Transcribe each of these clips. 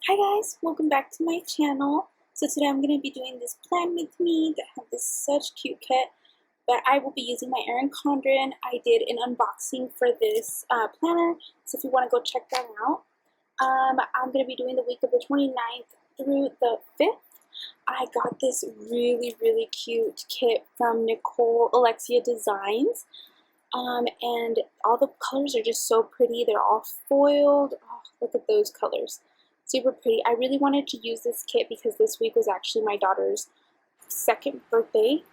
Hi guys, welcome back to my channel. So today I'm going to be doing this plan with me that have this such cute kit, but I will be using my Erin Condren. I did an unboxing for this planner, so if you want to go check that out. I'm going to be doing the week of the 29th through the 5th. I got this really cute kit from Nicole Alexia Designs. And all the colors are just so pretty. They're all foiled. Oh, look at those colors. Super pretty. I really wanted to use this kit because this week was actually my daughter's second birthday.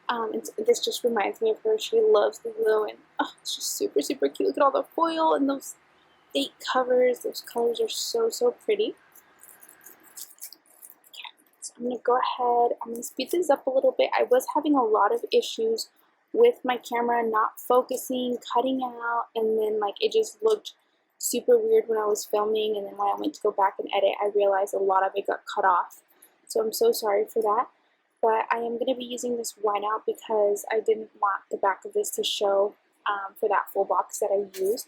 And this just reminds me of her. She loves the blue, and oh, it's just super cute. Look at all the foil and those date covers. Those colors are so pretty. Okay, so I'm going to go ahead. I'm going to speed this up a little bit. I was having a lot of issues with my camera not focusing, cutting out, and then like it just looked super weird when I was filming, and then when I went to go back and edit, I realized a lot of it got cut off. So I'm so sorry for that. But I am going to be using this whiteout because I didn't want the back of this to show for that full box that I used.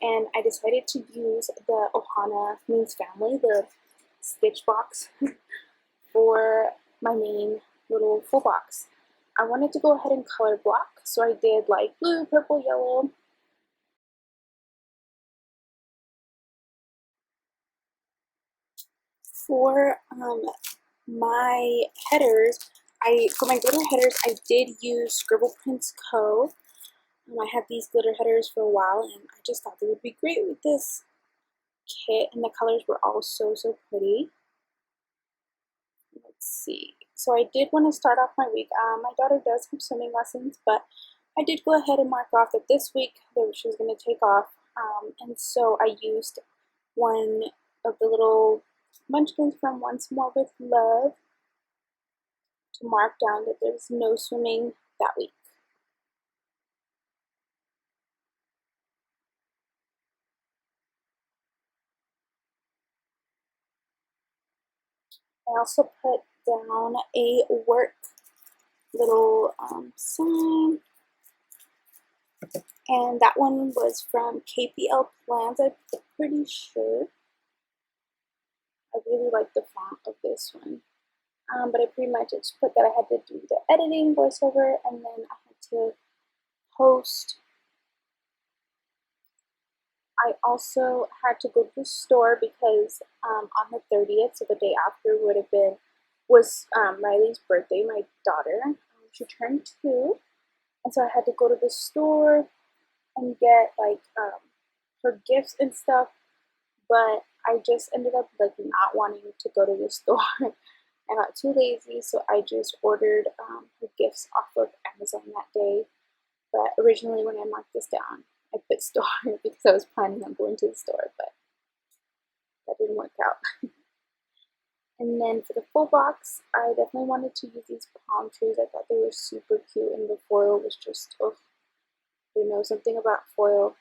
And I decided to use the Ohana Means Family, the stitch box, for my main little full box. I wanted to go ahead and color block, so I did like blue, purple, yellow. For my headers, for my glitter headers, I did use Scribble Prints Co. I had these glitter headers for a while, and I just thought they would be great with this kit, and the colors were all so pretty. Let's see. So I did want to start off my week. My daughter does have swimming lessons, but I did go ahead and mark off that this week she was going to take off, and so I used one of the little munchkins from Once More with Love to mark down that there's no swimming that week. I also put down a work little sign, and that one was from KPL Plans, I'm pretty sure. I really like the font of this one. But I pretty much just put that I had to do the editing, voiceover, and then I had to post. I also had to go to the store because on the 30th, so the day after was Riley's birthday, my daughter. She turned 2, and so I had to go to the store and get like her gifts and stuff. But I just ended up like not wanting to go to the store. I got too lazy, so I just ordered her gifts off of Amazon that day. But originally, when I marked this down, I put store because I was planning on going to the store, but that didn't work out. And then for the full box, I definitely wanted to use these palm trees. I thought they were super cute, and the foil was just, oh, you know something about foil.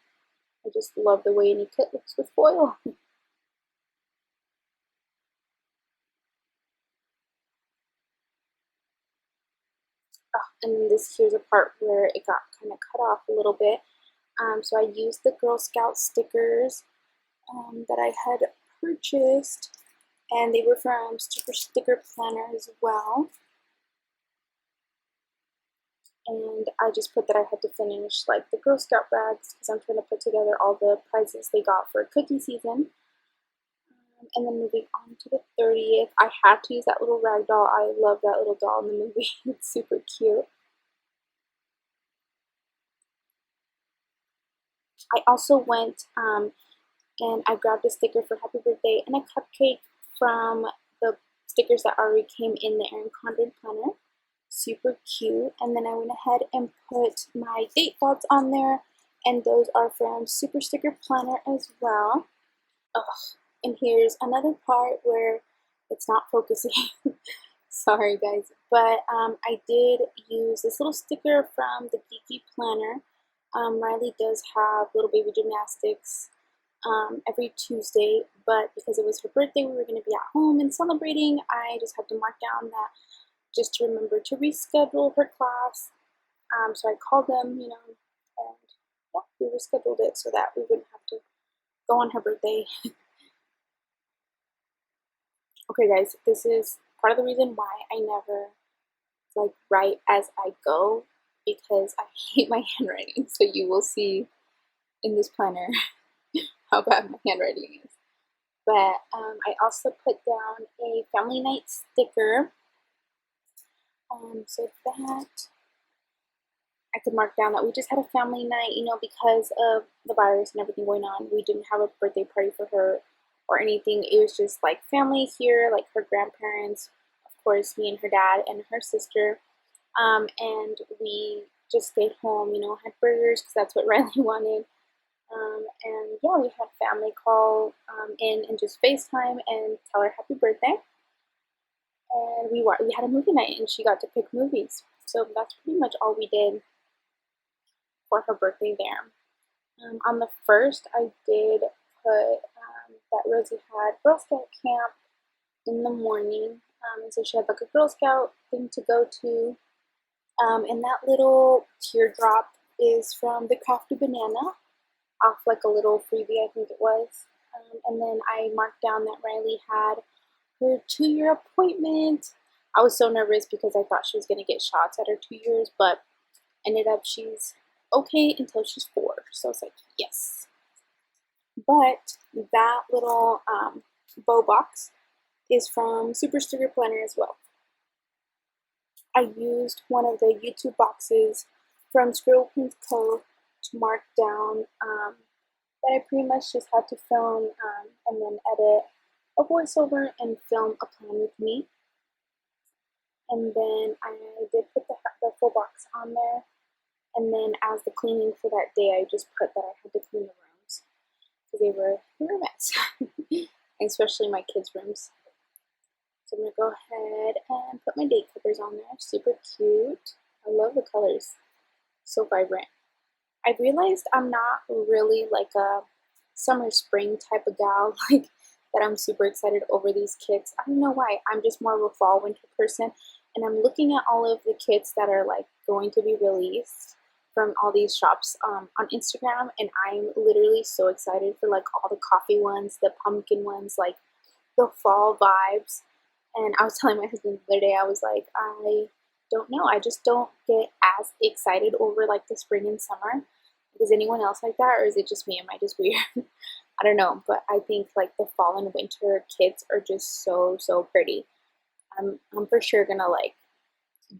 I just love the way any kit looks with foil. And here's a part where it got kind of cut off a little bit. So I used the Girl Scout stickers that I had purchased, and they were from Super Sticker Planner as well. And I just put that I had to finish like the Girl Scout bags because I'm trying to put together all the prizes they got for cookie season. And then moving on to the 30th, I had to use that little rag doll. I love that little doll in the movie. It's super cute. I also went and I grabbed a sticker for Happy Birthday and a cupcake from the stickers that already came in the Erin Condren planner. Super cute. And then I went ahead and put my date dots on there, and those are from Super Sticker Planner as well. Ugh. And here's another part where it's not focusing. Sorry guys, but I did use this little sticker from the Geeky Planner. Riley does have little baby gymnastics every Tuesday, but because it was her birthday, we were going to be at home and celebrating. I just had to mark down that just to remember to reschedule her class. So I called them, and yeah, we rescheduled it so that we wouldn't have to go on her birthday. Okay guys, this is part of the reason why I never like write as I go, because I hate my handwriting. So you will see in this planner how bad my handwriting is. But I also put down a family night sticker. So that I could mark down that we just had a family night, you know, because of the virus and everything going on. We didn't have a birthday party for her or anything. It was just like family here, like her grandparents, of course, me and her dad and her sister. And we just stayed home, you know, had burgers because that's what Riley wanted. And yeah, we had family call in and just FaceTime and tell her happy birthday. And we had a movie night and she got to pick movies. So that's pretty much all we did for her birthday there. On the first, I did put that Rosie had Girl Scout camp in the morning. And so she had like a Girl Scout thing to go to. And that little teardrop is from the Crafty Banana, off like a little freebie, I think it was. And then I marked down that Riley had her 2-year appointment. I was so nervous because I thought she was going to get shots at her 2 years, but ended up she's okay until she's 4. So I was like, yes. But that little bow box is from Super Sticker Planner as well. I used one of the YouTube boxes from Scribble Prints Co to mark down that I pretty much just had to film and then edit a voiceover and film a plan with me. And then I did put the full box on there. And then as the cleaning for that day, I just put that I had to clean the rooms because they were a mess, especially my kids' rooms. So I'm going to go ahead and put my date clippers on there. Super cute. I love the colors. So vibrant. I realized I'm not really like a summer spring type of gal, like that I'm super excited over these kits. I don't know why. I'm just more of a fall winter person. And I'm looking at all of the kits that are like going to be released from all these shops on Instagram, and I'm literally so excited for like all the coffee ones, the pumpkin ones, like the fall vibes. And I was telling my husband the other day, I was like, I don't know, I just don't get as excited over like the spring and summer. Is anyone else like that, or is it just me? Am I just weird? I don't know, but I think like the fall and winter kits are just so pretty. I'm for sure gonna like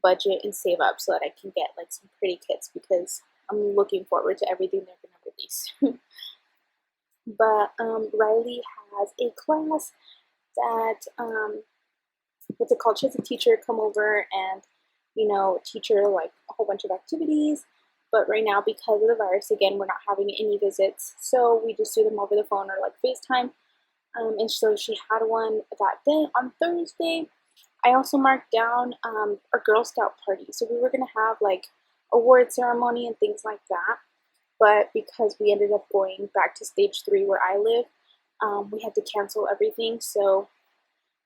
budget and save up so that I can get like some pretty kits because I'm looking forward to everything they're gonna release. But Riley has a class that what's it called? She has a teacher come over and, you know, teach her like a whole bunch of activities. But right now, because of the virus, again, we're not having any visits, so we just do them over the phone or like FaceTime. And so she had one that day on Thursday. I also marked down our Girl Scout party. So we were going to have like award ceremony and things like that. But because we ended up going back to stage 3 where I live, we had to cancel everything. So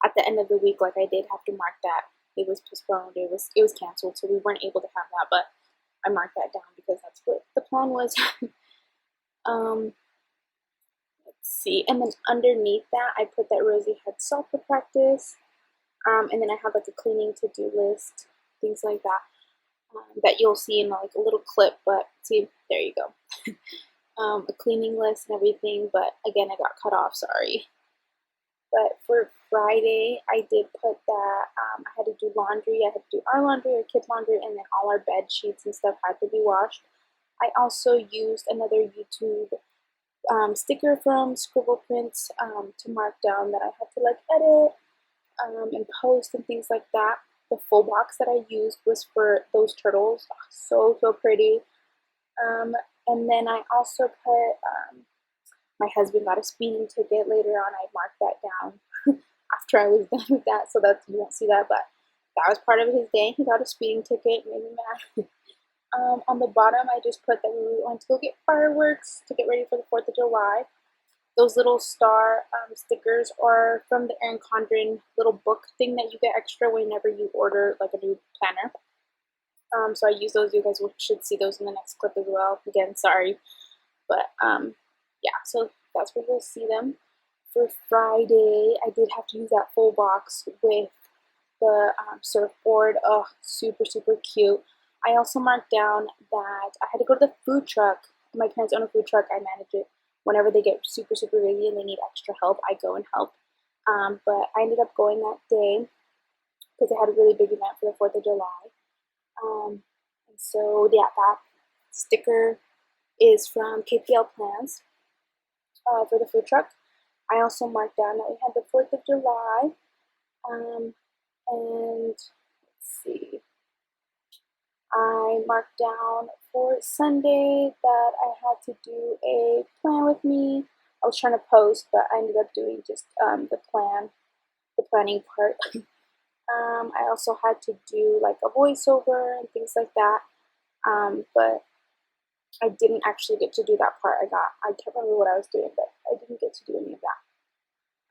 at the end of the week, like I did have to mark that it was postponed. It was canceled. So we weren't able to have that. But I marked that down because that's what the plan was. Let's see. And then underneath that, I put that Rosie had soccer practice. And then I have like a cleaning to-do list, things like that, that you'll see in like a little clip. But see, there you go. A cleaning list and everything. But again, I got cut off. Sorry. But for Friday, I did put that I had to do laundry. I had to do our laundry, our kids' laundry, and then all our bed sheets and stuff had to be washed. I also used another YouTube sticker from Scribble Prints to mark down that I had to like edit and post and things like that. The full box that I used was for those turtles. Oh, so pretty. And then I also put my husband got a speeding ticket later on. I marked that down after I was done with that, so that you won't see that, but that was part of his day. He got a speeding ticket, made me mad. On the bottom, I just put that we were going to go get fireworks to get ready for the 4th of July. Those little star stickers are from the Erin Condren little book thing that you get extra whenever you order like a new planner. So I use those. You guys should see those in the next clip as well. Again, sorry, but yeah, so that's where you'll see them. for Friday, I did have to use that full box with the surfboard. Oh, super, super cute. I also marked down that I had to go to the food truck. My parents own a food truck. I manage it. Whenever they get super, super busy and they need extra help, I go and help. But I ended up going that day because they had a really big event for the 4th of July. And so, yeah, that sticker is from KPL Plans for the food truck. I also marked down that we had the 4th of July. And let's see, I marked down for Sunday that I had to do a plan with me. I was trying to post, but I ended up doing just the planning part. I also had to do like a voiceover and things like that, but I didn't actually get to do that part. I can't remember what I was doing, but I didn't get to do any of that.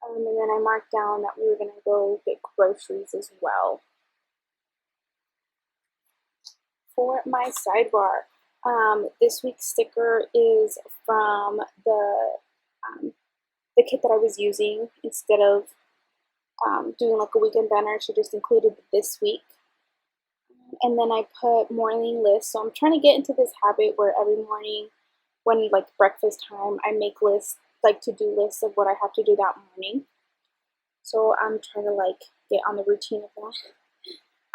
And then I marked down that we were going to go get groceries as well. For my sidebar, this week's sticker is from the kit that I was using. Instead of doing like a weekend banner, she just included this week. And then I put morning lists. So I'm trying to get into this habit where every morning when like breakfast time, I make lists, like to-do lists of what I have to do that morning. So I'm trying to like get on the routine of that.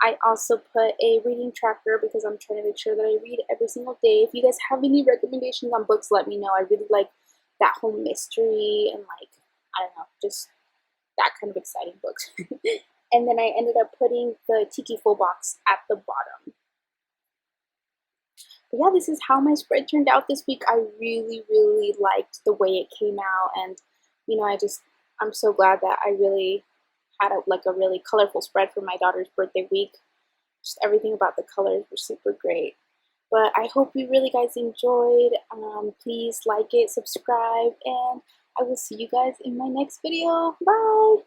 I also put a reading tracker because I'm trying to make sure that I read every single day. If you guys have any recommendations on books, let me know. I really like that whole mystery and like, I don't know, just that kind of exciting books. And then I ended up putting the Tiki full box at the bottom. But yeah, this is how my spread turned out this week. I really, really liked the way it came out. And, you know, I'm so glad that I really had a really colorful spread for my daughter's birthday week. Just everything about the colors were super great. But I hope you really guys enjoyed. Please like it, subscribe, and I will see you guys in my next video. Bye!